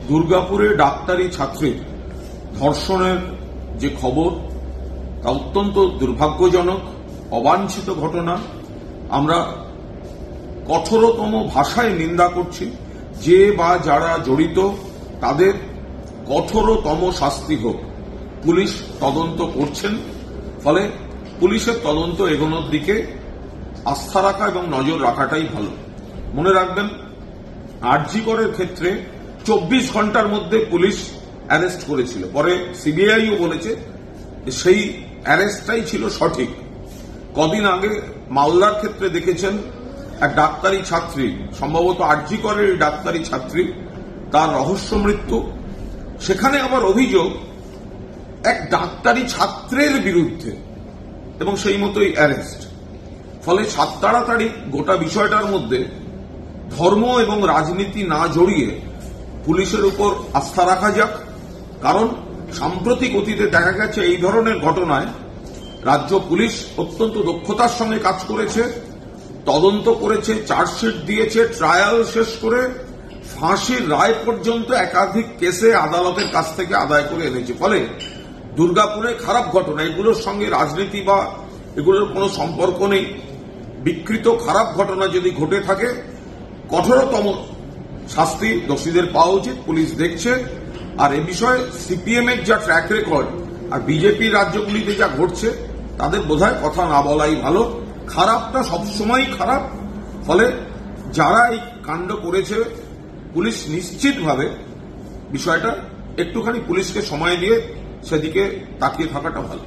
দুর্গাপুরে ডাক্তারি ছাত্রীর ধর্ষণের যে খবর তা অত্যন্ত দুর্ভাগ্যজনক, অবাঞ্ছিত ঘটনা। আমরা কঠোরতম ভাষায় নিন্দা করছি। যে বা যারা জড়িত তাদের কঠোরতম শাস্তি হোক। পুলিশ তদন্ত করছেন, ফলে পুলিশের তদন্ত এগোনোর দিকে আস্থা রাখা এবং নজর রাখাটাই ভালো। মনে রাখবেন, আরজি করের ক্ষেত্রে 24 ঘন্টার মধ্যে পুলিশ অ্যারেস্ট করেছিল। পরে সিবিআইও বলেছে সেই অ্যারেস্টটাই ছিল সঠিক। কদিন আগে মালদার ক্ষেত্রে দেখেছেন এক ডাক্তারি ছাত্রী, সম্ভবত আরজি করের ডাক্তারি ছাত্রী, তার রহস্য মৃত্যু। সেখানে আবার অভিযোগ এক ডাক্তারি ছাত্রের বিরুদ্ধে এবং সেই মতোই অ্যারেস্ট। ফলে সাত তাড়াতাড়ি গোটা বিষয়টার মধ্যে ধর্ম এবং রাজনীতি না জড়িয়ে পুলিশের উপর আস্থা রাখা যাক। কারণ সাম্প্রতিক অতীতে দেখা গেছে এই ধরনের ঘটনায় রাজ্য পুলিশ অত্যন্ত দক্ষতার সঙ্গে কাজ করেছে, তদন্ত করেছে, চার্জশিট দিয়েছে, ট্রায়াল শেষ করে ফাঁসির রায় পর্যন্ত একাধিক কেসে আদালতের কাছ থেকে আদায় করে এনেছে। ফলে দুর্গাপুরে খারাপ ঘটনা, এগুলোর সঙ্গে রাজনীতি বা এগুলোর কোনো সম্পর্ক নেই। বিকৃত খারাপ ঘটনা যদি ঘটে থাকে, কঠোরতম শাস্তি দোষীদের পাওয়া উচিত। পুলিশ দেখছে। আর এ বিষয়ে সিপিএম এর যা ট্র্যাক রেকর্ড আর বিজেপি রাজ্যগুলিতে যা ঘটছে, তাদের বোধহয় কথা না বলাই ভালো। খারাপটা সবসময়ই খারাপ। ফলে যারা এই কাণ্ড করেছে, পুলিশ নিশ্চিতভাবে বিষয়টা একটুখানি পুলিশকে সময় দিয়ে সেদিকে তাকিয়ে থাকাটা ভালো।